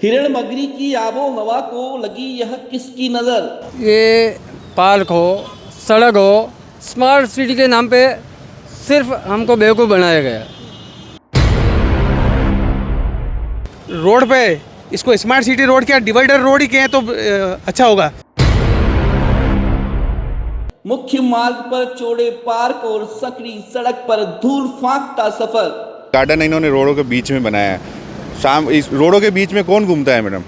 हिरण मगरी की आबो हवा को लगी यह किसकी नजर? ये पार्क हो, सड़क हो, स्मार्ट सिटी के नाम पे सिर्फ हमको बेवकूफ़ बनाया गया। रोड पे इसको स्मार्ट सिटी रोड क्या डिवाइडर रोड ही कहें तो अच्छा होगा। मुख्य मार्ग पर चौड़े पार्क और सकड़ी सड़क पर धूल फांकता सफर। गार्डन इन्होंने रोडों के बीच में बनाया है। शाम इस रोडों के बीच में कौन घूमता है मैडम?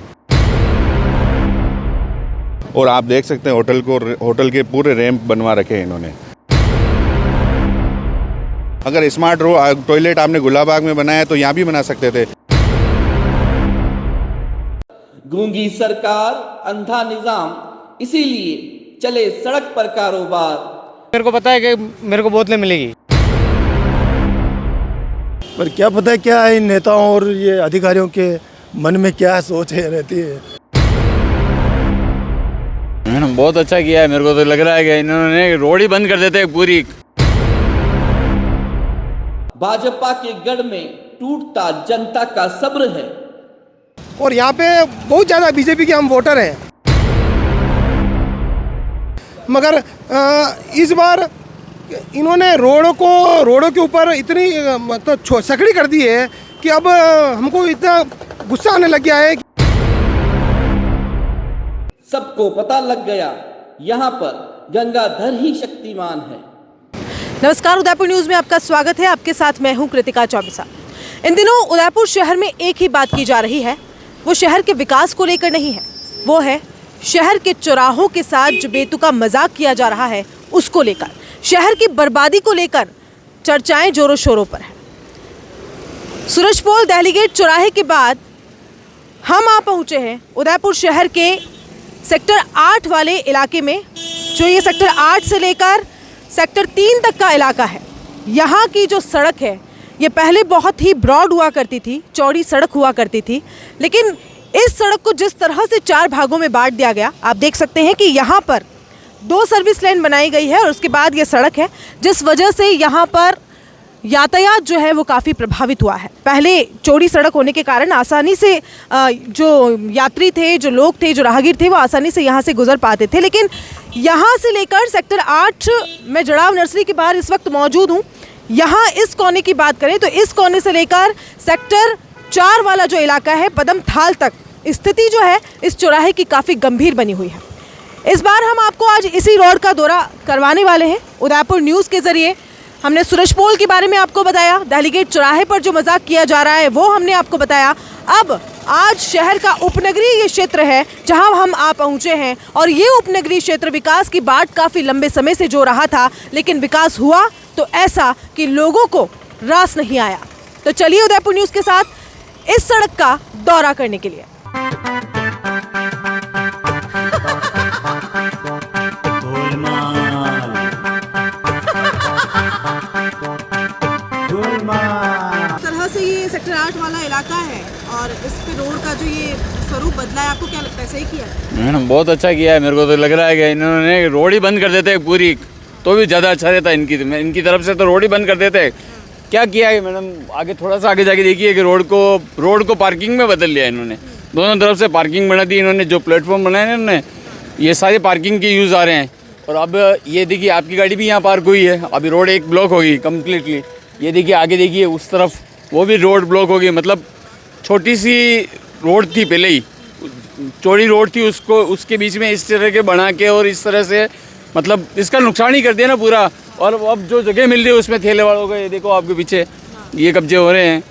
और आप देख सकते हैं होटल के पूरे रैंप बनवा रखे हैं इन्होंने। अगर स्मार्ट टॉयलेट आपने गुलाबाग में बनाया तो यहाँ भी बना सकते थे। गूंगी सरकार, अंधा निजाम, इसीलिए चले सड़क पर कारोबार। मेरे को पता है कि मेरे को बोतलें मिलेगी, पर क्या पता है क्या है इन नेताओं और ये अधिकारियों के मन में क्या सोच है रहती है। मैडम बहुत अच्छा किया है। मेरे को तो लग रहा है कि इन्होंने रोड ही बंद कर देते हैं पूरी। भाजपा के गढ़ में टूटता जनता का सब्र है। और यहाँ पे बहुत ज़्यादा बीजेपी के हम वोटर हैं, मगर इस बार इन्होंने रोडों के ऊपर इतनी मतलब सकड़ी कर दी है कि अब हमको इतना गुस्सा आने लग गया है। सबको पता लग गया, यहाँ पर गंगाधर ही शक्तिमान है। नमस्कार, उदयपुर न्यूज़ में आपका स्वागत है। आपके साथ मैं हूँ कृतिका चौबीसा। इन दिनों उदयपुर शहर में एक ही बात की जा रही है, वो शहर के विकास को लेकर नहीं है, वो है शहर के चौराहों के साथ जो बेतुका मजाक किया जा रहा है उसको लेकर। शहर की बर्बादी को लेकर चर्चाएं जोरों शोरों पर है। सूरजपोल दहलीगेट चौराहे के बाद हम आ पहुंचे हैं उदयपुर शहर के सेक्टर 8 वाले इलाके में, जो ये सेक्टर 8 से लेकर सेक्टर 3 तक का इलाका है। यहाँ की जो सड़क है ये पहले बहुत ही ब्रॉड हुआ करती थी, चौड़ी सड़क हुआ करती थी, लेकिन इस सड़क को जिस तरह से 4 भागों में बांट दिया गया, आप देख सकते हैं कि यहाँ पर 2 सर्विस लेन बनाई गई है और उसके बाद ये सड़क है, जिस वजह से यहाँ पर यातायात जो है वो काफ़ी प्रभावित हुआ है। पहले चौड़ी सड़क होने के कारण आसानी से जो यात्री थे, जो लोग थे, जो राहगीर थे, वो आसानी से यहाँ से गुजर पाते थे, लेकिन यहाँ से लेकर सेक्टर 8 में जड़ाव नर्सरी के बाहर इस वक्त मौजूद हूँ। यहाँ इस कोने की बात करें तो इस कोने से लेकर सेक्टर 4 वाला जो इलाका है पदम थाल तक स्थिति जो है इस चौराहे की काफ़ी गंभीर बनी हुई है। इस बार हम आपको आज इसी रोड का दौरा करवाने वाले हैं। उदयपुर न्यूज़ के ज़रिए हमने सूरजपोल के बारे में आपको बताया, दहलीगेट चौराहे पर जो मजाक किया जा रहा है वो हमने आपको बताया। अब आज शहर का उपनगरीय ये क्षेत्र है जहां हम आ पहुंचे हैं, और ये उपनगरीय क्षेत्र विकास की बाट काफ़ी लंबे समय से जो रहा था, लेकिन विकास हुआ तो ऐसा कि लोगों को रास नहीं आया। तो चलिए उदयपुर न्यूज़ के साथ इस सड़क का दौरा करने के लिए। तरह से ये सेक्टर 8 वाला इलाका है और इस पे रोड का जो ये स्वरूप बदला है, आपको क्या लगता है, सही किया है? मैडम बहुत अच्छा किया है। मेरे को तो लग रहा है कि इन्होंने रोड ही बंद कर देते हैं पूरी, तो भी ज़्यादा अच्छा रहता है। इनकी तरफ से तो रोड ही बंद कर देते हैं। क्या किया है मैडम, आगे थोड़ा सा आगे जाके देखिए कि रोड को पार्किंग में बदल लिया है इन्होंने। दोनों तरफ से पार्किंग बना दी इन्होंने। जो प्लेटफॉर्म बनाए हैं इन्होंने, ये सारे पार्किंग के यूज़ आ रहे हैं। और अब ये देखिए आपकी गाड़ी भी यहाँ पार्क हुई है। अभी रोड एक ब्लॉक होगी कम्प्लीटली। ये देखिए आगे देखिए उस तरफ वो भी रोड ब्लॉक होगी। मतलब छोटी सी रोड थी पहले ही, चौड़ी रोड थी, उसके बीच में इस तरह के बना के और इस तरह से मतलब इसका नुकसान ही कर दिया ना पूरा। और अब जो जगह मिल रही है उसमें ठेले वालों को, ये देखो आपके पीछे ये कब्जे हो रहे हैं।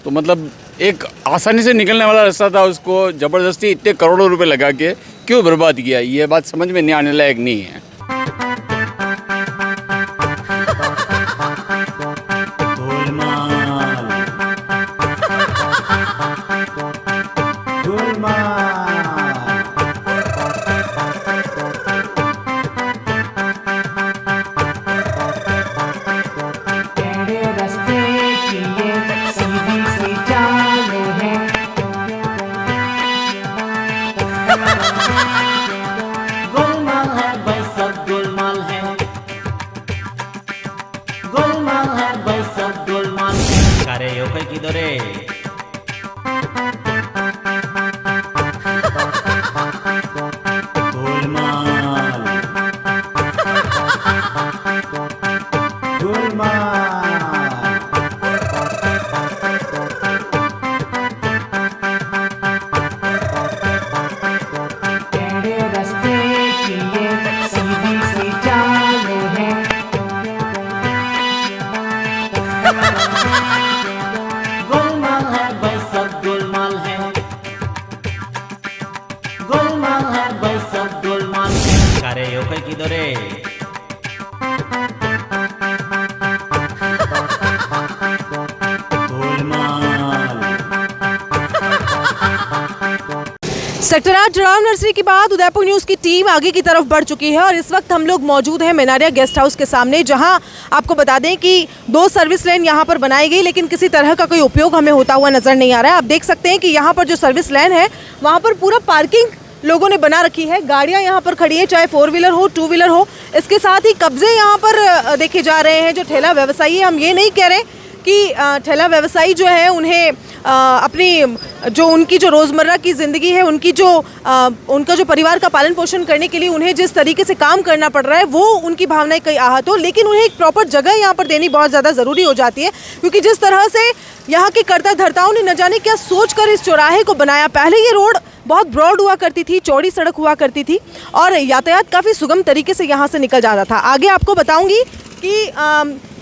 तो मतलब एक आसानी से निकलने वाला रास्ता था, उसको ज़बरदस्ती इतने करोड़ों रुपए लगा के क्यों बर्बाद किया, ये बात समझ में नहीं आने लायक नहीं है। রোকে কি ধরে सेक्टर 8 जड़ाव नर्सरी के बाद उदयपुर न्यूज की टीम आगे की तरफ बढ़ चुकी है और इस वक्त हम लोग मौजूद हैं मेनारिया गेस्ट हाउस के सामने, जहां आपको बता दें कि 2 सर्विस लेन यहां पर बनाई गई, लेकिन किसी तरह का कोई उपयोग हमें होता हुआ नजर नहीं आ रहा है। आप देख सकते हैं कि यहां पर जो सर्विस लेन है वहां पर पूरा पार्किंग लोगों ने बना रखी है, गाड़ियां यहां पर खड़ी है, चाहे 4 व्हीलर हो 2 व्हीलर हो। इसके साथ ही कब्जे यहां पर देखे जा रहे हैं। जो ठेला व्यवसायी है, हम ये नहीं कह रहे कि ठेला व्यवसायी जो है उन्हें अपनी जो उनकी जो रोज़मर्रा की ज़िंदगी है, उनकी जो उनका जो परिवार का पालन पोषण करने के लिए उन्हें जिस तरीके से काम करना पड़ रहा है वो उनकी भावनाएं कई आहत हो, लेकिन उन्हें एक प्रॉपर जगह यहाँ पर देनी बहुत ज़्यादा ज़रूरी हो जाती है, क्योंकि जिस तरह से यहाँ के कर्ता धर्ताओं ने न जाने क्या सोच कर इस चौराहे को बनाया। पहले ये रोड बहुत ब्रॉड हुआ करती थी, चौड़ी सड़क हुआ करती थी और यातायात काफ़ी सुगम तरीके से यहाँ से निकल जाता था। आगे आपको बताऊँगी कि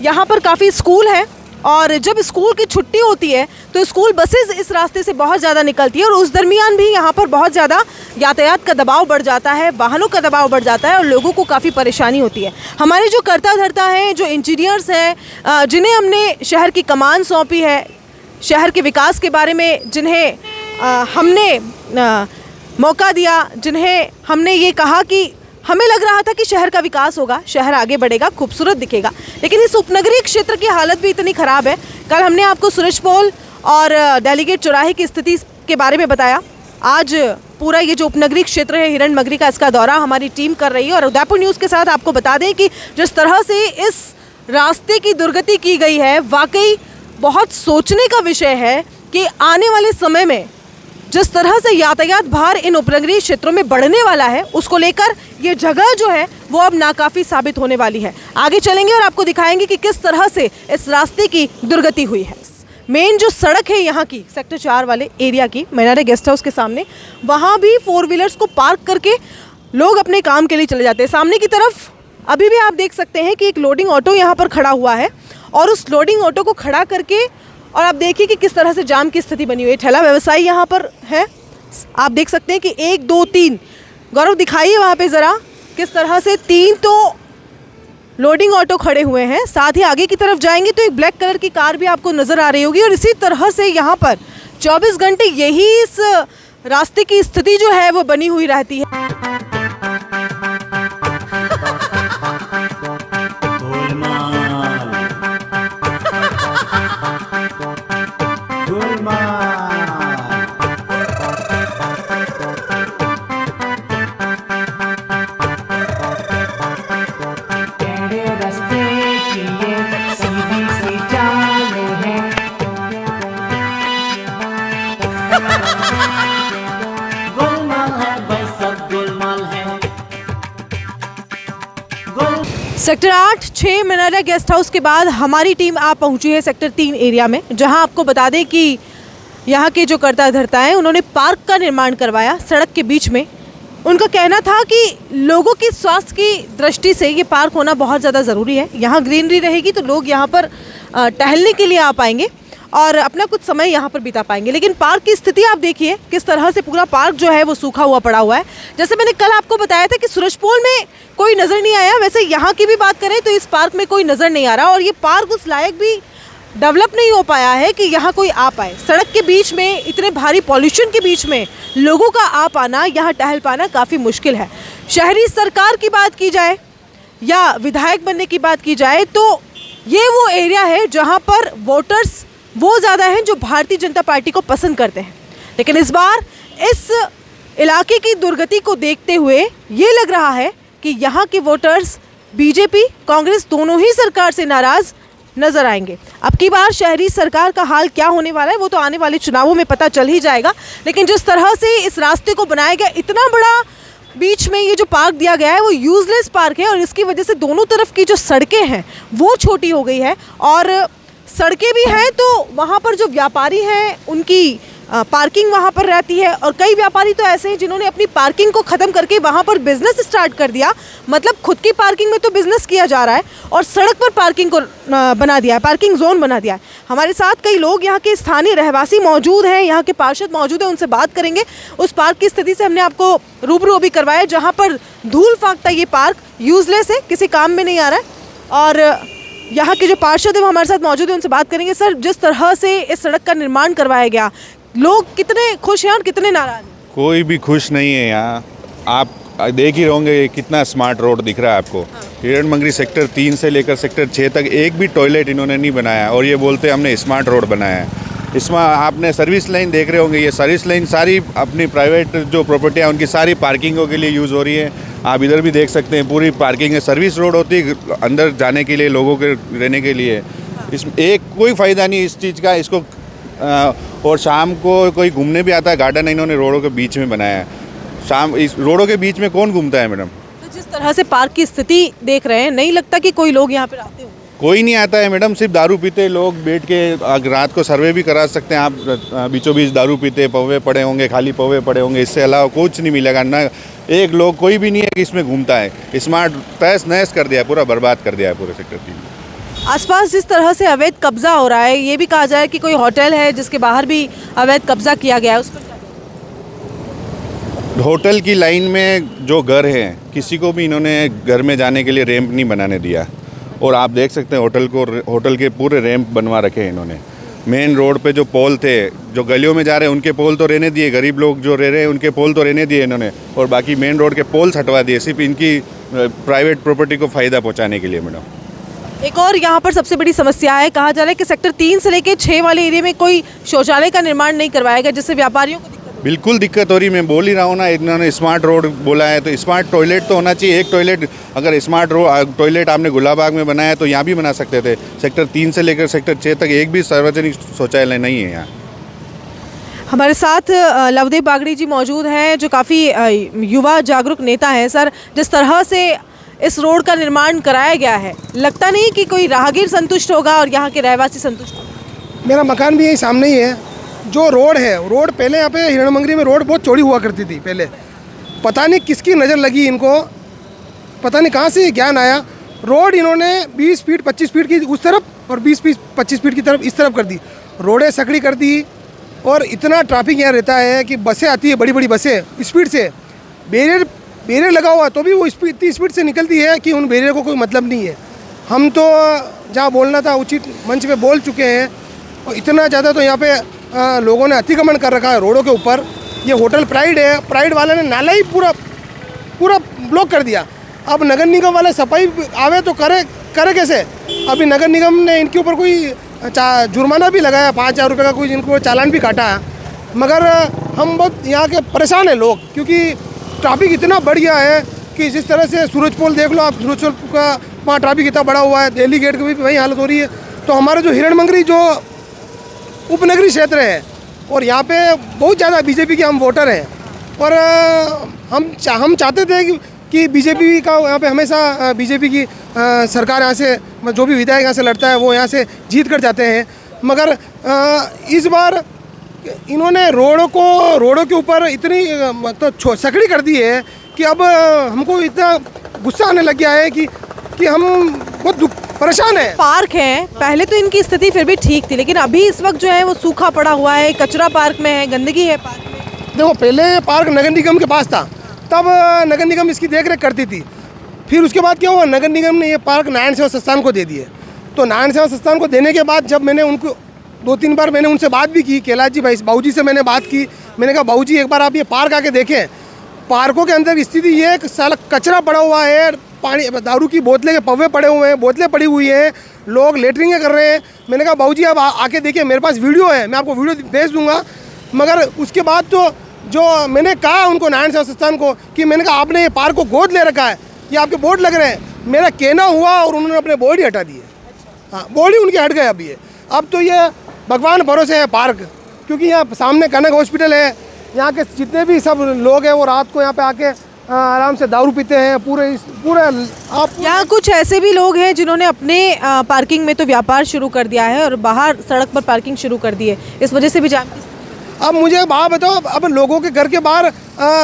यहाँ पर काफ़ी स्कूल हैं और जब स्कूल की छुट्टी होती है तो स्कूल बसेस इस रास्ते से बहुत ज़्यादा निकलती है और उस दरमियान भी यहाँ पर बहुत ज़्यादा यातायात का दबाव बढ़ जाता है, वाहनों का दबाव बढ़ जाता है और लोगों को काफ़ी परेशानी होती है। हमारे जो कर्ता धर्ता हैं, जो इंजीनियर्स हैं, जिन्हें हमने शहर की कमान सौंपी है, शहर के विकास के बारे में जिन्हें हमने मौका दिया, जिन्हें हमने ये कहा कि हमें लग रहा था कि शहर का विकास होगा, शहर आगे बढ़ेगा, खूबसूरत दिखेगा, लेकिन इस उपनगरीय क्षेत्र की हालत भी इतनी ख़राब है। कल हमने आपको सूरजपोल और डेलीगेट चौराहे की स्थिति के बारे में बताया। आज पूरा ये जो उपनगरीय क्षेत्र है हिरणमगरी का, इसका दौरा हमारी टीम कर रही है और उदयपुर न्यूज़ के साथ आपको बता दें कि जिस तरह से इस रास्ते की दुर्गति की गई है, वाकई बहुत सोचने का विषय है कि आने वाले समय में जिस तरह से यातायात भार इन उपनगरीय क्षेत्रों में बढ़ने वाला है, उसको लेकर ये जगह जो है वो अब नाकाफ़ी साबित होने वाली है। आगे चलेंगे और आपको दिखाएंगे कि किस तरह से इस रास्ते की दुर्गति हुई है। मेन जो सड़क है यहाँ की सेक्टर 4 वाले एरिया की, मेनारिया गेस्ट हाउस के सामने, वहाँ भी 4 व्हीलर्स को पार्क करके लोग अपने काम के लिए चले जाते हैं। सामने की तरफ अभी भी आप देख सकते हैं कि एक लोडिंग ऑटो यहाँ पर खड़ा हुआ है और उस लोडिंग ऑटो को खड़ा करके और आप देखिए कि किस तरह से जाम की स्थिति बनी हुई है। ठेला व्यवसायी यहाँ पर है, आप देख सकते हैं कि 1 2 3, गौरव दिखाइए वहाँ पे ज़रा किस तरह से 3 तो लोडिंग ऑटो खड़े हुए हैं। साथ ही आगे की तरफ जाएंगे तो एक ब्लैक कलर की कार भी आपको नज़र आ रही होगी और इसी तरह से यहाँ पर 24 घंटे यही इस रास्ते की स्थिति जो है वो बनी हुई रहती है। सेक्टर 8 6 मेनारिया गेस्ट हाउस के बाद हमारी टीम आप पहुंची है सेक्टर 3 एरिया में, जहां आपको बता दें कि यहां के जो कर्ता धर्ता हैं उन्होंने पार्क का निर्माण करवाया सड़क के बीच में। उनका कहना था कि लोगों की स्वास्थ्य की दृष्टि से ये पार्क होना बहुत ज़्यादा ज़रूरी है। यहाँ ग्रीनरी रहेगी तो लोग यहाँ पर टहलने के लिए आ पाएंगे और अपना कुछ समय यहाँ पर बिता पाएंगे, लेकिन पार्क की स्थिति आप देखिए किस तरह से पूरा पार्क जो है वो सूखा हुआ पड़ा हुआ है। जैसे मैंने कल आपको बताया था कि सूरजपोल में कोई नज़र नहीं आया, वैसे यहाँ की भी बात करें तो इस पार्क में कोई नज़र नहीं आ रहा और ये पार्क उस लायक भी डेवलप नहीं हो पाया है कि यहाँ कोई आ पाए। सड़क के बीच में, इतने भारी पॉल्यूशन के बीच में लोगों का आ पाना, यहाँ टहल पाना काफ़ी मुश्किल है। शहरी सरकार की बात की जाए या विधायक बनने की बात की जाए तो ये वो एरिया है जहाँ पर वोटर्स वो ज़्यादा हैं जो भारतीय जनता पार्टी को पसंद करते हैं, लेकिन इस बार इस इलाके की दुर्गति को देखते हुए ये लग रहा है कि यहाँ के वोटर्स बीजेपी कांग्रेस दोनों ही सरकार से नाराज़ नज़र आएंगे। अब की बार शहरी सरकार का हाल क्या होने वाला है वो तो आने वाले चुनावों में पता चल ही जाएगा, लेकिन जिस तरह से इस रास्ते को बनाया गया, इतना बड़ा बीच में ये जो पार्क दिया गया है वो यूज़लेस पार्क है और इसकी वजह से दोनों तरफ की जो सड़कें हैं वो छोटी हो गई है और सड़कें भी हैं तो वहाँ पर जो व्यापारी हैं उनकी पार्किंग वहाँ पर रहती है और कई व्यापारी तो ऐसे हैं जिन्होंने अपनी पार्किंग को ख़त्म करके वहाँ पर बिजनेस स्टार्ट कर दिया। मतलब खुद की पार्किंग में तो बिजनेस किया जा रहा है और सड़क पर पार्किंग को बना दिया है, पार्किंग जोन बना दिया है। हमारे साथ कई लोग यहाँ के स्थानीय रहवासी मौजूद हैं, यहाँ के पार्षद मौजूद हैं, उनसे बात करेंगे। उस पार्क की स्थिति से हमने आपको रूबरू अभी करवाया जहाँ पर धूल फांकता ये पार्क यूजलेस है, किसी काम में नहीं आ रहा है। और यहाँ के जो पार्षद है वो हमारे साथ मौजूद है, उनसे बात करेंगे। सर, जिस तरह से इस सड़क का निर्माण करवाया गया, लोग कितने खुश हैं और कितने नाराज हैं? कोई भी खुश नहीं है यहाँ। आप देख ही होंगे ये कितना स्मार्ट रोड दिख रहा है आपको। हिरणमंगरी सेक्टर 3 से लेकर सेक्टर 6 तक एक भी टॉयलेट इन्होंने नहीं बनाया और ये बोलते हैं हमने स्मार्ट रोड बनाया है। इसमें आपने सर्विस लाइन देख रहे होंगे, ये सर्विस लाइन सारी अपनी प्राइवेट जो प्रॉपर्टी है उनकी सारी पार्किंगों के लिए यूज़ हो रही है। आप इधर भी देख सकते हैं पूरी पार्किंग है, सर्विस रोड होती है अंदर जाने के लिए, लोगों के रहने के लिए। इसमें एक कोई फ़ायदा नहीं इस चीज़ का। इसको और शाम को कोई घूमने भी आता है, गार्डन इन्होंने रोडों के बीच में बनाया है। शाम इस रोडों के बीच में कौन घूमता है मैडम? तो जिस तरह से पार्क की स्थिति देख रहे हैं, नहीं लगता कि कोई लोग यहाँ पर आते होंगे? कोई नहीं आता है मैडम, सिर्फ दारू पीते लोग बैठ के। रात को सर्वे भी करा सकते हैं आप, बीचों बीच दारू पीते, पौवे पड़े होंगे, खाली पौवे पड़े होंगे, इससे अलावा कुछ नहीं मिलेगा ना। एक लोग कोई भी नहीं है कि इसमें घूमता है। स्मार्ट तहस नहस कर दिया, पूरा बर्बाद कर दिया है पूरे सेक्टर 3। आसपास जिस तरह से अवैध कब्जा हो रहा है, ये भी कहा जाए कि कोई होटल है जिसके बाहर भी अवैध कब्जा किया गया है, उस पर क्या कहते होटल की लाइन में जो घर हैं, किसी को भी इन्होंने घर में जाने के लिए रैंप नहीं बनाने दिया। और आप देख सकते हैं होटल के पूरे रैंप बनवा रखे हैं इन्होंने। मेन रोड पे जो पोल थे, जो गलियों में जा रहे हैं उनके पोल तो रहने दिए, गरीब लोग जो रह रहे हैं उनके पोल तो रहने दिए इन्होंने, और बाकी मेन रोड के पोल्स हटवा दिए सिर्फ इनकी प्राइवेट प्रॉपर्टी को फ़ायदा पहुँचाने के लिए मैडम। एक और यहाँ पर सबसे बड़ी समस्या है, कहा जा रहा है कि सेक्टर 3 से लेकर 6 वाले एरिया में कोई शौचालय का निर्माण नहीं करवाया गया, जिससे व्यापारियों को बिल्कुल दिक्कत हो रही। मैं बोल ही रहा हूँ ना, इन्होंने स्मार्ट रोड बोला है तो स्मार्ट टॉयलेट तो होना चाहिए। एक टॉयलेट अगर स्मार्ट टॉयलेट आपने गुलाबाग में बनाया तो यहाँ भी बना सकते थे। सेक्टर 3 से लेकर सेक्टर 6 तक एक भी सार्वजनिक शौचालय नहीं है यहाँ। हमारे साथ लवदेव बागड़ी जी मौजूद हैं, जो काफ़ी युवा जागरूक नेता हैं। सर, जिस तरह से इस रोड का निर्माण कराया गया है, लगता नहीं कि कोई राहगीर संतुष्ट होगा और यहाँ के रहवासी संतुष्ट होंगे? मेरा मकान भी यही सामने ही है। जो रोड है, रोड पहले यहाँ पे हिरणमंगरी में रोड बहुत चौड़ी हुआ करती थी पहले। पता नहीं किसकी नज़र लगी इनको, पता नहीं कहाँ से ज्ञान आया। रोड इन्होंने 20 फीट 25 फीट की उस तरफ और 20 फीट 25 फीट की तरफ इस तरफ कर दी, रोडें सकड़ी कर दी। और इतना ट्रैफिक यहाँ रहता है कि बसें आती है, बड़ी बड़ी बसें स्पीड से, बैरियर लगा हुआ तो भी वो इतनी स्पीड से निकलती है कि उन बैरियर को कोई मतलब नहीं है। हम तो जहाँ बोलना था उचित मंच पे बोल चुके हैं, और इतना ज़्यादा तो यहाँ पे लोगों ने अतिक्रमण कर रखा है रोडों के ऊपर। ये होटल प्राइड है, प्राइड वाले ने नाला ही पूरा ब्लॉक कर दिया। अब नगर निगम वाले सफाई आवे तो करे कैसे? अभी नगर निगम ने इनके ऊपर कोई जुर्माना भी लगाया, 5,000 रुपये का कोई इनको चालान भी काटा है। मगर हम बहुत यहाँ के परेशान हैं लोग, क्योंकि ट्रैफिक इतना बढ़ गया है कि जिस तरह से सूरज पोल देख लो आप, सूरज पोल का वहाँ ट्रैफिक इतना बड़ा हुआ है, दिल्ली गेट की भी वही हालत हो रही है। तो हमारे जो हिरणमंगरी जो उपनगरीय क्षेत्र है, और यहाँ पे बहुत ज़्यादा बीजेपी के हम वोटर हैं, और हम चाहते थे कि बीजेपी का यहाँ पे हमेशा बीजेपी की सरकार यहाँ से, जो भी विधायक यहाँ से लड़ता है वो यहाँ से जीत कर जाते हैं। मगर इस बार इन्होंने रोडों के ऊपर इतनी तो सकड़ी कर दी है कि अब हमको इतना गुस्सा आने लग गया है कि हम बहुत परेशान है। पार्क है, पहले तो इनकी स्थिति फिर भी ठीक थी, लेकिन अभी इस वक्त जो है वो सूखा पड़ा हुआ है, कचरा पार्क में है, गंदगी है पार्क में। देखो, पहले पार्क नगर निगम के पास था, तब नगर निगम इसकी देखरेख करती थी। फिर उसके बाद क्या हुआ, नगर निगम ने ये पार्क नारायण सेवा संस्थान को दे दिए। तो नारायण सेवा संस्थान को देने के बाद जब मैंने उनको 2-3 बार मैंने उनसे बात भी की, कैलाश जी भाई बाबूजी से मैंने बात की। मैंने कहा बाबूजी एक बार आप ये पार्क आके देखें। पार्कों के अंदर स्थिति ये है कि साला कचरा पड़ा हुआ है, पानी दारू की बोतलें के पौवे पड़े हुए हैं, बोतलें पड़ी हुई हैं, लोग लेटरिंग कर रहे हैं। मैंने कहा बाबूजी आप आके देखिए, मेरे पास वीडियो है, मैं आपको वीडियो भेज दूंगा। मगर उसके बाद तो जो मैंने कहा उनको नारायण सेवा संस्थान को कि मैंने कहा आपने ये पार्क को गोद ले रखा है, ये आपके बोर्ड लग रहे हैं। मेरा कहना हुआ और उन्होंने अपने बोर्ड ही हटा दिए। हाँ, बोर्ड ही उनके हट गए अभी। अब तो ये भगवान भरोसे है पार्क, क्योंकि यहाँ सामने कनक हॉस्पिटल है। यहाँ के जितने भी सब लोग हैं वो रात को यहाँ पे आके आराम से दारू पीते हैं। पूरे आप यहाँ कुछ ऐसे भी लोग हैं जिन्होंने अपने पार्किंग में तो व्यापार शुरू कर दिया है और बाहर सड़क पर पार्किंग शुरू कर दी है, इस वजह से भी जाम की। अब मुझे बात बताओ, अब लोगों के घर के बाहर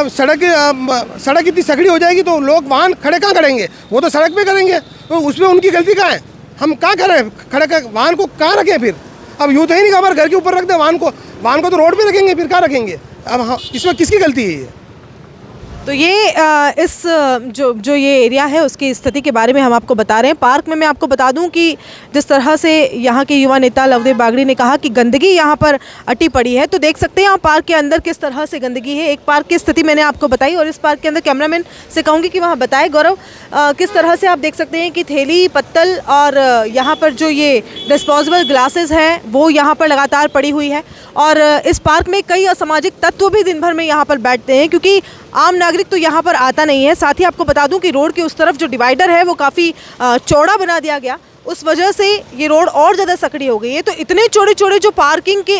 सड़क इतनी सकड़ी हो जाएगी तो लोग वाहन खड़े कहाँ करेंगे? वो तो सड़क पे करेंगे, तो उसमें उनकी गलती कहाँ है? हम क्या करें? खड़े वाहन को कहाँ रखें फिर? अब यूँ तो ही नहीं कि हमारे घर के ऊपर रख दे वाहन को तो रोड पे रखेंगे, फिर कहाँ रखेंगे? अब हाँ, इसमें किसकी गलती है ये? तो ये इस जो ये एरिया है उसकी स्थिति के बारे में हम आपको बता रहे हैं। पार्क में मैं आपको बता दूं कि जिस तरह से यहाँ के युवा नेता लवदेव बागड़ी ने कहा कि गंदगी यहाँ पर अटी पड़ी है, तो देख सकते हैं आप पार्क के अंदर किस तरह से गंदगी है। एक पार्क की स्थिति मैंने आपको बताई और इस पार्क के अंदर कैमरामैन से कहूँगी कि वहाँ बताए गौरव किस तरह से आप देख सकते हैं कि थैली पत्तल और यहाँ पर जो ये डिस्पोजेबल ग्लासेस हैं वो यहाँ पर लगातार पड़ी हुई है। और इस पार्क में कई असामाजिक तत्व भी दिन भर में यहाँ पर बैठते हैं क्योंकि आम नागरिक तो यहाँ पर आता नहीं है। साथ ही आपको बता दूं कि रोड के उस तरफ जो डिवाइडर है वो काफ़ी चौड़ा बना दिया गया, उस वजह से ये रोड और ज़्यादा सकड़ी हो गई है। तो इतने चौड़े चौड़े जो पार्किंग के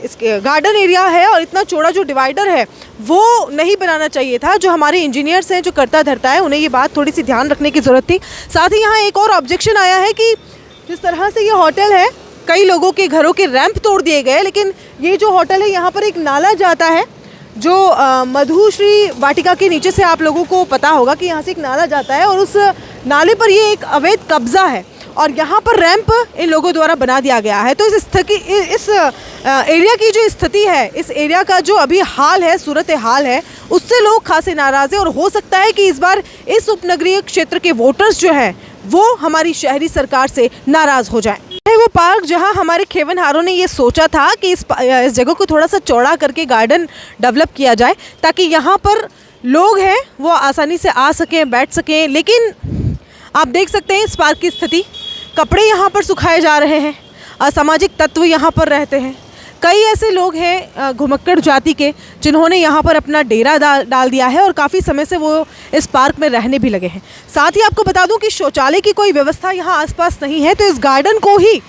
इसके गार्डन एरिया है और इतना चौड़ा जो डिवाइडर है वो नहीं बनाना चाहिए था। जो हमारे इंजीनियर्स हैं, जो करता धरता है, उन्हें ये बात थोड़ी सी ध्यान रखने की ज़रूरत थी। साथ ही यहाँ एक और ऑब्जेक्शन आया है कि जिस तरह से ये होटल है, कई लोगों के घरों के रैंप तोड़ दिए गए, लेकिन ये जो होटल है यहाँ पर एक नाला जाता है जो मधुश्री वाटिका के नीचे से, आप लोगों को पता होगा कि यहाँ से एक नाला जाता है और उस नाले पर ये एक अवैध कब्जा है और यहाँ पर रैंप इन लोगों द्वारा बना दिया गया है। तो इस एरिया की जो स्थिति है, इस एरिया का जो अभी हाल है, सूरत हाल है, उससे लोग खासे नाराज़ हैं और हो सकता है कि इस बार इस उपनगरीय क्षेत्र के वोटर्स जो हैं वो हमारी शहरी सरकार से नाराज़ हो जाएं। वो पार्क जहां हमारे खेवनहारों ने ये सोचा था कि इस जगह को थोड़ा सा चौड़ा करके गार्डन डेवलप किया जाए ताकि यहाँ पर लोग हैं वो आसानी से आ सकें, बैठ सकें, लेकिन आप देख सकते हैं इस पार्क की स्थिति। कपड़े यहाँ पर सुखाए जा रहे हैं, असामाजिक तत्व यहाँ पर रहते हैं। कई ऐसे लोग हैं घुमक्कड़ जाति के जिन्होंने यहाँ पर अपना डेरा डाल दिया है और काफ़ी समय से वो इस पार्क में रहने भी लगे हैं। साथ ही आपको बता दूं कि शौचालय की कोई व्यवस्था यहाँ आसपास नहीं है, तो इस गार्डन को ही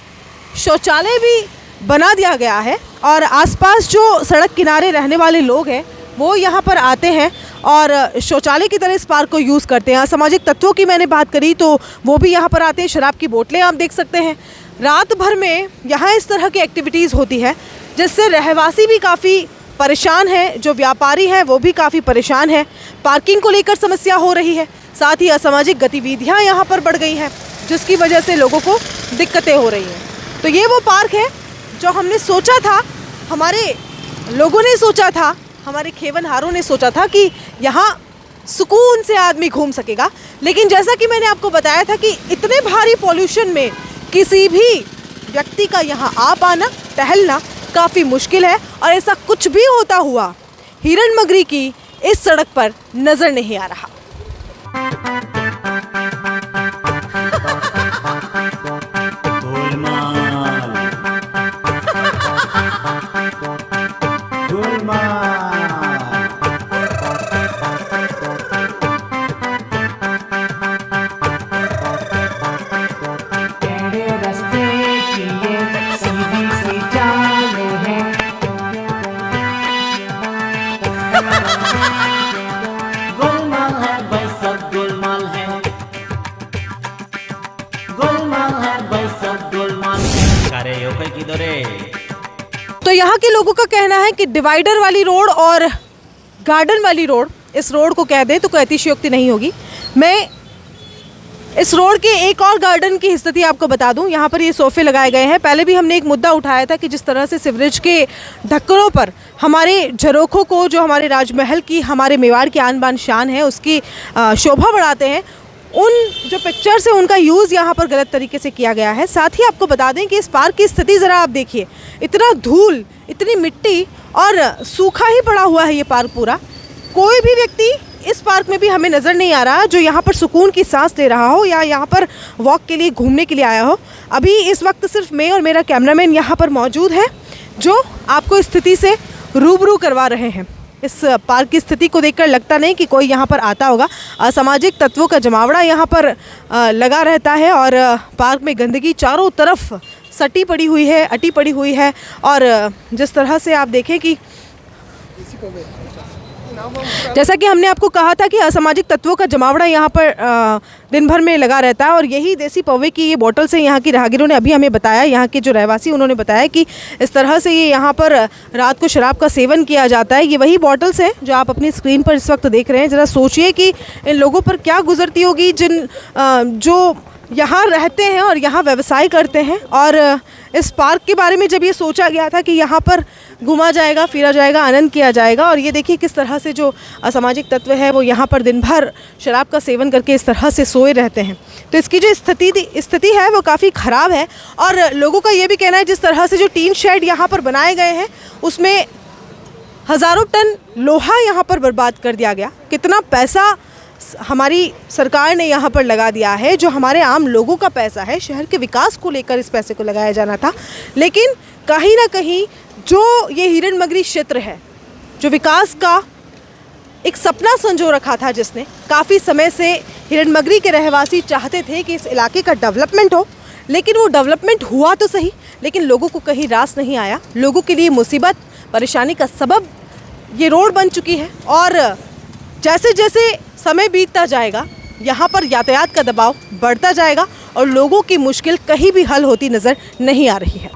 शौचालय भी बना दिया गया है और आसपास जो सड़क किनारे रहने वाले लोग हैं वो यहाँ पर आते हैं और शौचालय की तरह इस पार्क को यूज़ करते हैं। सामाजिक तत्वों की मैंने बात करी तो वो भी यहाँ पर आते हैं। शराब की बोतलें आप देख सकते हैं। रात भर में यहाँ इस तरह की एक्टिविटीज़ होती है जिससे रहवासी भी काफ़ी परेशान हैं, जो व्यापारी हैं वो भी काफ़ी परेशान हैं। पार्किंग को लेकर समस्या हो रही है, साथ ही असामाजिक गतिविधियाँ यहाँ पर बढ़ गई हैं जिसकी वजह से लोगों को दिक्कतें हो रही हैं। तो ये वो पार्क है जो हमने सोचा था, हमारे लोगों ने सोचा था, हमारे खेवनहारों ने सोचा था कि यहाँ सुकून से आदमी घूम सकेगा, लेकिन जैसा कि मैंने आपको बताया था कि इतने भारी पॉल्यूशन में किसी भी व्यक्ति का यहाँ आ पाना, टहलना काफ़ी मुश्किल है और ऐसा कुछ भी होता हुआ हिरणमगरी की इस सड़क पर नज़र नहीं आ रहा। तो यहाँ के लोगों का कहना है कि डिवाइडर वाली रोड और गार्डन वाली रोड, इस रोड को कह दें तो कोई अतिशयोक्ति नहीं होगी। मैं इस रोड के एक और गार्डन की स्थिति आपको बता दूं। यहाँ पर ये सोफे लगाए गए हैं। पहले भी हमने एक मुद्दा उठाया था कि जिस तरह से सिवरेज के ढक्कनों पर हमारे झरोखों को, जो हमारे राजमहल की, हमारे मेवाड़ की आन बान शान है, उसकी शोभा बढ़ाते हैं, उन जो पिक्चर्स है उनका यूज़ यहाँ पर गलत तरीके से किया गया है। साथ ही आपको बता दें कि इस पार्क की स्थिति ज़रा आप देखिए, इतना धूल, इतनी मिट्टी और सूखा ही पड़ा हुआ है ये पार्क पूरा। कोई भी व्यक्ति इस पार्क में भी हमें नज़र नहीं आ रहा जो यहाँ पर सुकून की सांस ले रहा हो या यहाँ पर वॉक के लिए, घूमने के लिए आया हो। अभी इस वक्त सिर्फ मैं और मेरा कैमरामैन यहाँ पर मौजूद है जो आपको स्थिति से रूबरू करवा रहे हैं। इस पार्क की स्थिति को देखकर लगता नहीं कि कोई यहाँ पर आता होगा। असामाजिक तत्वों का जमावड़ा यहाँ पर लगा रहता है और पार्क में गंदगी चारों तरफ सटी पड़ी हुई है, अटी पड़ी हुई है। और जिस तरह से आप देखें कि जैसा कि हमने आपको कहा था कि असामाजिक तत्वों का जमावड़ा यहाँ पर दिन भर में लगा रहता है और यही देसी पौवे की ये बोतल से यहाँ की राहगीरों ने अभी हमें बताया, यहाँ के जो रहवासी उन्होंने बताया कि इस तरह से ये यहाँ पर रात को शराब का सेवन किया जाता है। ये वही बॉटल्स हैं जो आप अपनी स्क्रीन पर इस वक्त देख रहे हैं। ज़रा सोचिए कि इन लोगों पर क्या गुजरती होगी जो यहाँ रहते हैं और यहाँ व्यवसाय करते हैं। और इस पार्क के बारे में जब ये सोचा गया था कि यहाँ पर घूमा जाएगा, फिरा जाएगा, आनंद किया जाएगा, और ये देखिए किस तरह से जो असामाजिक तत्व है वो यहाँ पर दिन भर शराब का सेवन करके इस तरह से सोए रहते हैं। तो इसकी जो स्थिति है वो काफ़ी ख़राब है। और लोगों का ये भी कहना है जिस तरह से जो टीन शेड यहाँ पर बनाए गए हैं उसमें हज़ारों टन लोहा यहाँ पर बर्बाद कर दिया गया। कितना पैसा हमारी सरकार ने यहाँ पर लगा दिया है, जो हमारे आम लोगों का पैसा है, शहर के विकास को लेकर इस पैसे को लगाया जाना था। लेकिन कहीं ना कहीं जो ये हिरणमगरी क्षेत्र है, जो विकास का एक सपना संजो रखा था, जिसने काफ़ी समय से हिरणमगरी के रहवासी चाहते थे कि इस इलाके का डेवलपमेंट हो, लेकिन वो डेवलपमेंट हुआ तो सही, लेकिन लोगों को कहीं रास नहीं आया। लोगों के लिए मुसीबत परेशानी का सबब ये रोड बन चुकी है। और जैसे जैसे समय बीतता जाएगा यहाँ पर यातायात का दबाव बढ़ता जाएगा और लोगों की मुश्किल कहीं भी हल होती नज़र नहीं आ रही है।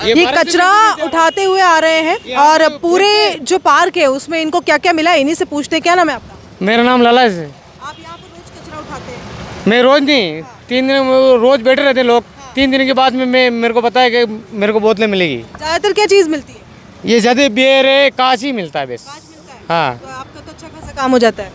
ये कचरा उठाते हुए आ रहे हैं और पूरे जो पार्क है उसमें इनको क्या क्या मिला, इन्हीं से पूछते हैं। क्या नाम है आपका? मेरा नाम लाला है। आप यहाँ पर रोज कचरा उठाते हैं? मैं रोज़ नहीं, 3 दिन रोज़ बैठे रहते हैं लोग। 3 दिन के बाद में मेरे को पता है कि मेरे को बोतलें मिलेगी। ज़्यादातर क्या चीज़ मिलती है? ये ज़्यादा बियर है, कांच ही मिलता है बस। हाँ, तो आपका तो अच्छा खासा काम हो जाता है।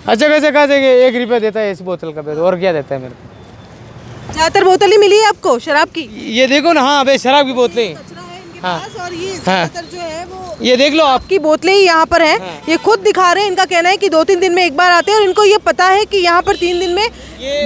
अच्छा कैसे कहा जाएगा, 1 रुपया देता है इस बोतल का बस, और क्या देता है मेरे को। ज़्यादातर बोतल ही मिली है आपको शराब की? ये देखो ना, हाँ भाई शराब की बोतलें, कचरा है इनके हाँ। पास और ये हाँ। ज़्यादातर जो है वो ये देख लो आप। की बोतलें ही यहाँ पर हैं। ये खुद दिखा रहे हैं। इनका कहना है कि 2-3 दिन में एक बार आते हैं और इनको ये पता है कि यहाँ पर 3 दिन में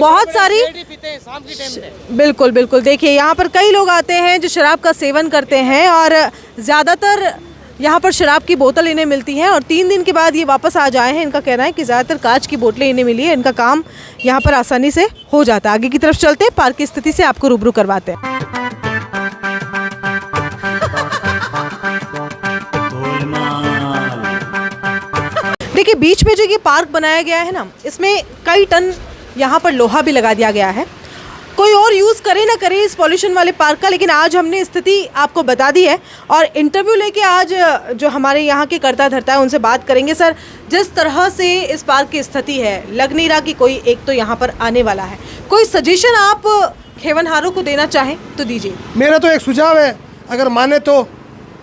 बहुत सारी शाम के टाइम में। बिल्कुल बिल्कुल, देखिए यहाँ पर कई लोग आते हैं जो शराब का सेवन करते हैं और ज़्यादातर यहाँ पर शराब की बोतल इन्हें मिलती है और 3 दिन के बाद ये वापस आ जाए हैं। इनका कहना है कि ज़्यादातर कांच की बोतलें इन्हें मिली है। इनका काम यहाँ पर आसानी से हो जाता है। आगे की तरफ चलते हैं, पार्क की स्थिति से आपको रूबरू करवाते हैं। देखिए बीच में जो ये पार्क बनाया गया है ना, इसमें कई टन यहाँ पर लोहा भी लगा दिया गया है। कोई और यूज़ करे ना करे इस पॉल्यूशन वाले पार्क का, लेकिन आज हमने स्थिति आपको बता दी है और इंटरव्यू लेके आज जो हमारे यहाँ के कर्ता धर्ता है उनसे बात करेंगे। सर, जिस तरह से इस पार्क की स्थिति है, लग नहीं रहा कि कोई एक तो यहाँ पर आने वाला है। कोई सजेशन आप खेवनहारों को देना चाहें तो दीजिए। मेरा तो एक सुझाव है, अगर माने तो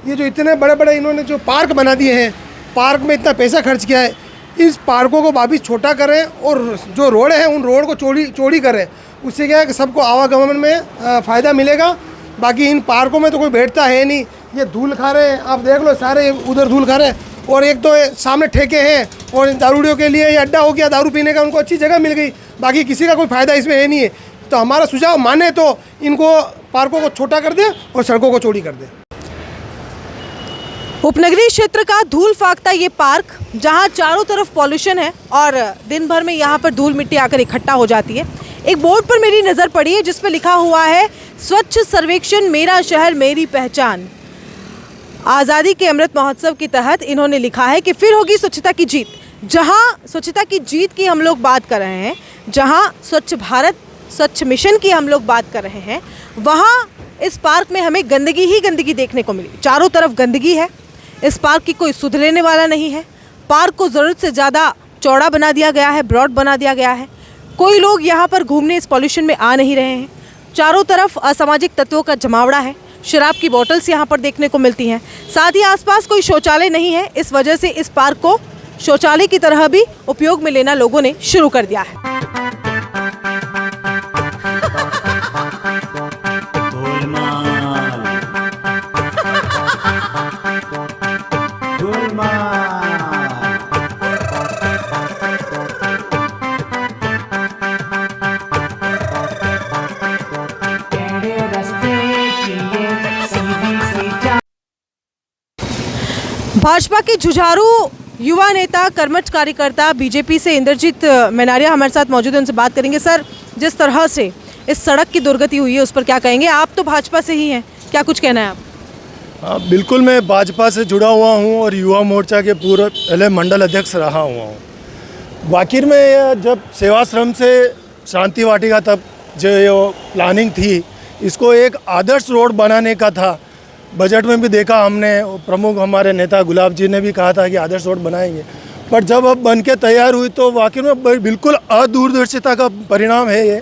ये जो इतने बड़े बड़े इन्होंने जो पार्क बना दिए हैं, पार्क में इतना पैसा खर्च किया है, इस पार्कों को वापिस छोटा करें और जो रोड है उन रोड को चौड़ी करें। उससे क्या है कि सबको आवागमन में फ़ायदा मिलेगा। बाकी इन पार्कों में तो कोई बैठता है नहीं, ये धूल खा रहे हैं, आप देख लो सारे उधर धूल खा रहे हैं। और एक तो सामने ठेके हैं और दारूडियों के लिए ये अड्डा हो गया दारू पीने का, उनको अच्छी जगह मिल गई, बाकी किसी का कोई फ़ायदा इसमें है नहीं है। तो हमारा सुझाव माने तो इनको पार्कों को छोटा कर दें और सड़कों को चौड़ी कर दें। उपनगरीय क्षेत्र का धूल फाकता ये पार्क, जहां चारों तरफ पॉल्यूशन है और दिन भर में यहां पर धूल मिट्टी आकर इकट्ठा हो जाती है। एक बोर्ड पर मेरी नज़र पड़ी है जिस पर लिखा हुआ है स्वच्छ सर्वेक्षण, मेरा शहर मेरी पहचान। आज़ादी के अमृत महोत्सव के तहत इन्होंने लिखा है कि फिर होगी स्वच्छता की जीत। जहां स्वच्छता की जीत की हम लोग बात कर रहे हैं, जहां स्वच्छ भारत स्वच्छ मिशन की हम लोग बात कर रहे हैं, वहां इस पार्क में हमें गंदगी ही गंदगी देखने को मिली। चारों तरफ गंदगी है। इस पार्क की कोई सुध लेने वाला नहीं है। पार्क को ज़रूरत से ज़्यादा चौड़ा बना दिया गया है, ब्रॉड बना दिया गया है। कोई लोग यहाँ पर घूमने इस पॉल्यूशन में आ नहीं रहे हैं। चारों तरफ असामाजिक तत्वों का जमावड़ा है। शराब की बोतल्स यहाँ पर देखने को मिलती हैं। साथ ही आसपास कोई शौचालय नहीं है। इस वजह से इस पार्क को शौचालय की तरह भी उपयोग में लेना लोगों ने शुरू कर दिया है। भाजपा के जुझारू युवा नेता कर्मठ कार्यकर्ता बीजेपी से इंद्रजीत मेनारिया हमारे साथ मौजूद है, उनसे बात करेंगे। सर, जिस तरह से इस सड़क की दुर्गति हुई है उस पर क्या कहेंगे? आप तो भाजपा से ही हैं, क्या कुछ कहना है आप? हाँ, बिल्कुल, मैं भाजपा से जुड़ा हुआ हूँ और युवा मोर्चा के पूर्व पहले मंडल अध्यक्ष रहा हुआ हूँ। वाकिर में जब सेवाश्रम से शांति वाटिका तक जो ये प्लानिंग थी, इसको एक आदर्श रोड बनाने का था। बजट में भी देखा हमने, प्रमुख हमारे नेता गुलाब जी ने भी कहा था कि आदर्श रोड बनाएंगे, पर जब अब बन के तैयार हुई तो वाकई में बिल्कुल अदूरदर्शिता का परिणाम है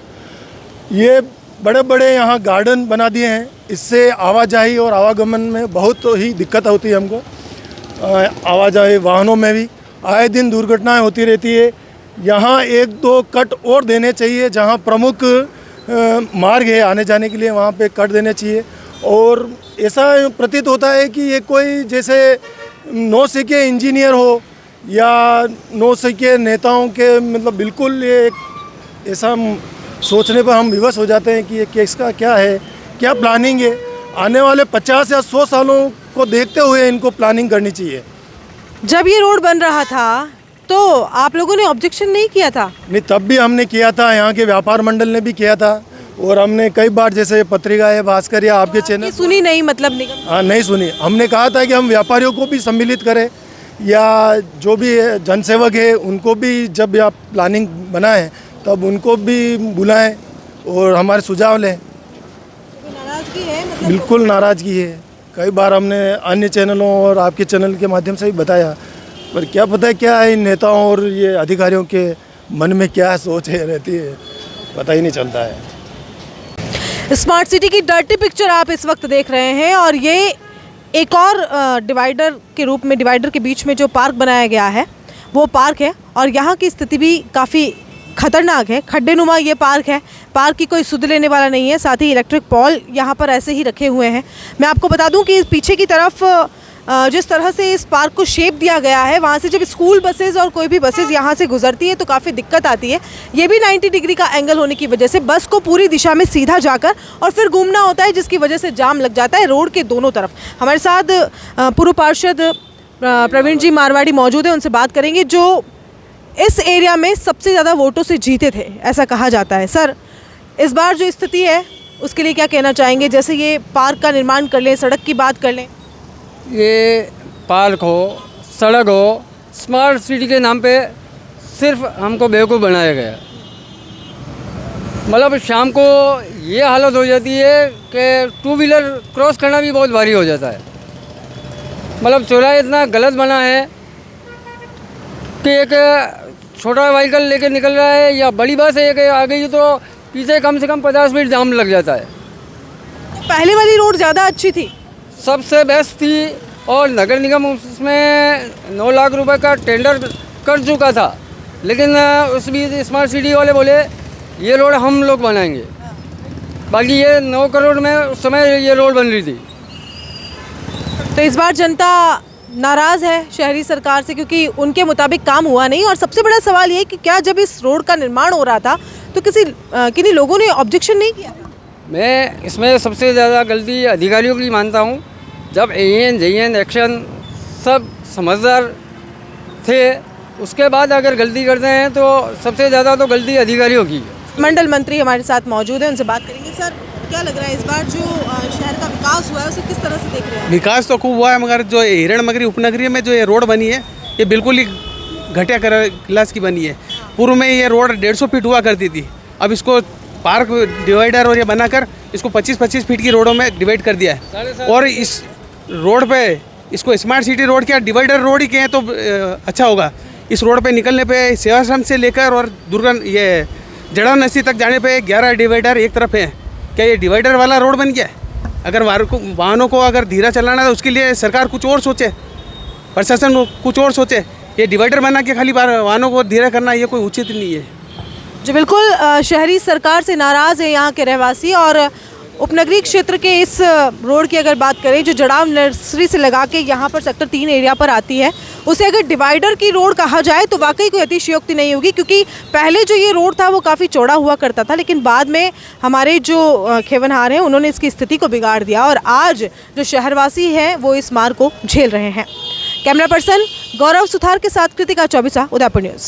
ये बड़े बड़े यहाँ गार्डन बना दिए हैं। इससे आवाजाही और आवागमन में बहुत ही दिक्कत होती है हमको। आवाजाही वाहनों में भी आए दिन दुर्घटनाएं होती रहती है। यहाँ एक दो कट और देने चाहिए, जहाँ प्रमुख मार्ग है आने जाने के लिए वहाँ पे कट देने चाहिए। और ऐसा प्रतीत होता है कि ये कोई जैसे नौसिखे इंजीनियर हो या नौसिखे नेताओं के, मतलब बिल्कुल ये ऐसा सोचने पर हम विवश हो जाते हैं कि ये किसका क्या है, क्या प्लानिंग है। आने वाले 50 या 100 सालों को देखते हुए इनको प्लानिंग करनी चाहिए। जब ये रोड बन रहा था तो आप लोगों ने ऑब्जेक्शन नहीं किया था? नहीं, तब भी हमने किया था, यहाँ के व्यापार मंडल ने भी किया था और हमने कई बार, जैसे पत्रिका है भास्कर या आपके चैनल, सुनी नहीं मतलब निगम? हाँ, नहीं सुनी। हमने कहा था कि हम व्यापारियों को भी सम्मिलित करें या जो भी जनसेवक है उनको भी, जब आप प्लानिंग बनाएं तब उनको भी बुलाएं और हमारे सुझाव लें। नाराजगी है मतलब? बिल्कुल नाराज़गी है। कई बार हमने अन्य चैनलों और आपके चैनल के माध्यम से भी बताया, पर क्या पता है क्या है इन नेताओं और ये अधिकारियों के मन में क्या सोच है रहती है, पता ही नहीं चलता है। स्मार्ट सिटी की डर्टी पिक्चर आप इस वक्त देख रहे हैं और ये एक और डिवाइडर के रूप में, डिवाइडर के बीच में जो पार्क बनाया गया है वो पार्क है और यहाँ की स्थिति भी काफ़ी खतरनाक है। खड्डेनुमा ये पार्क है, पार्क की कोई सुध लेने वाला नहीं है। साथ ही इलेक्ट्रिक पॉल यहाँ पर ऐसे ही रखे हुए हैं। मैं आपको बता दूं कि पीछे की तरफ जिस तरह से इस पार्क को शेप दिया गया है, वहाँ से जब स्कूल बसेज और कोई भी बसेज यहाँ से गुजरती है तो काफ़ी दिक्कत आती है। ये भी 90 डिग्री का एंगल होने की वजह से बस को पूरी दिशा में सीधा जाकर और फिर घूमना होता है, जिसकी वजह से जाम लग जाता है रोड के दोनों तरफ। हमारे साथ पूर्व पार्षद प्रवीण जी मारवाड़ी मौजूद है, उनसे बात करेंगे, जो इस एरिया में सबसे ज़्यादा वोटों से जीते थे ऐसा कहा जाता है। सर, इस बार जो स्थिति है उसके लिए क्या कहना चाहेंगे? जैसे ये पार्क का निर्माण कर लें, सड़क की बात कर लें। ये पार्क हो, सड़क हो, स्मार्ट सिटी के नाम पे सिर्फ हमको बेवकूफ़ बनाया गया। मतलब शाम को ये हालत हो जाती है कि 2 व्हीलर क्रॉस करना भी बहुत भारी हो जाता है। मतलब चौराहा इतना गलत बना है कि एक छोटा व्हीकल लेके निकल रहा है या बड़ी बस एक आ गई तो पीछे कम से कम 50 मिनट जाम लग जाता है। तो पहले वाली रोड ज़्यादा अच्छी थी, सबसे बेस्ट थी और नगर निगम उसमें 9 लाख रुपए का टेंडर कर चुका था, लेकिन उस बीच स्मार्ट सिटी वाले बोले ये रोड हम लोग बनाएंगे। बाकी ये 9 करोड़ में उस समय ये रोड बन रही थी। तो इस बार जनता नाराज़ है शहरी सरकार से क्योंकि उनके मुताबिक काम हुआ नहीं। और सबसे बड़ा सवाल ये कि क्या जब इस रोड का निर्माण हो रहा था तो किन्हीं लोगों ने ऑब्जेक्शन नहीं किया था? मैं इसमें सबसे ज़्यादा गलती अधिकारियों की मानता हूँ। जब एएन जेएन एक्शन सब समझदार थे, उसके बाद अगर गलती करते हैं तो सबसे ज़्यादा तो गलती अधिकारियों की है। मंडल मंत्री हमारे साथ मौजूद हैं, उनसे बात करेंगे। सर, क्या लग रहा है इस बार जो शहर का विकास हुआ है उसे किस तरह से देख रहे हैं? विकास तो खूब हुआ है, मगर जो हिरणमगरी उपनगरीय में जो ये रोड बनी है ये बिल्कुल ही घटिया क्लास की बनी है। पूर्व में ये रोड 150 फीट हुआ करती थी, अब इसको पार्क डिवाइडर और ये बनाकर इसको 25-25 फीट की रोडों में डिवाइड कर दिया है। और इस रोड पे इसको स्मार्ट सिटी रोड क्या डिवाइडर रोड ही कहें तो अच्छा होगा। इस रोड पे निकलने पे सेवाश्रम से लेकर और ये जड़ा नस्सी तक जाने पे 11 डिवाइडर एक तरफ है। क्या ये डिवाइडर वाला रोड बन गया है? अगर वाहनों को अगर धीरा चलाना है तो उसके लिए सरकार कुछ और सोचे, प्रशासन कुछ और सोचे। ये डिवाइडर बना के खाली वाहनों को धीरा करना ये कोई उचित नहीं है। जो बिल्कुल शहरी सरकार से नाराज़ है यहाँ के रहवासी। और उपनगरीय क्षेत्र के इस रोड की अगर बात करें जो जड़ाव नर्सरी से लगा के यहाँ पर सेक्टर 3 एरिया पर आती है, उसे अगर डिवाइडर की रोड कहा जाए तो वाकई कोई अतिशयोक्ति नहीं होगी, क्योंकि पहले जो ये रोड था वो काफ़ी चौड़ा हुआ करता था, लेकिन बाद में हमारे जो खेवनहार हैं उन्होंने इसकी स्थिति को बिगाड़ दिया और आज जो शहरवासी हैं वो इस मार को झेल रहे हैं। कैमरा पर्सन गौरव सुथार के साथ कृतिका चौबिसा, उदयपुर न्यूज़।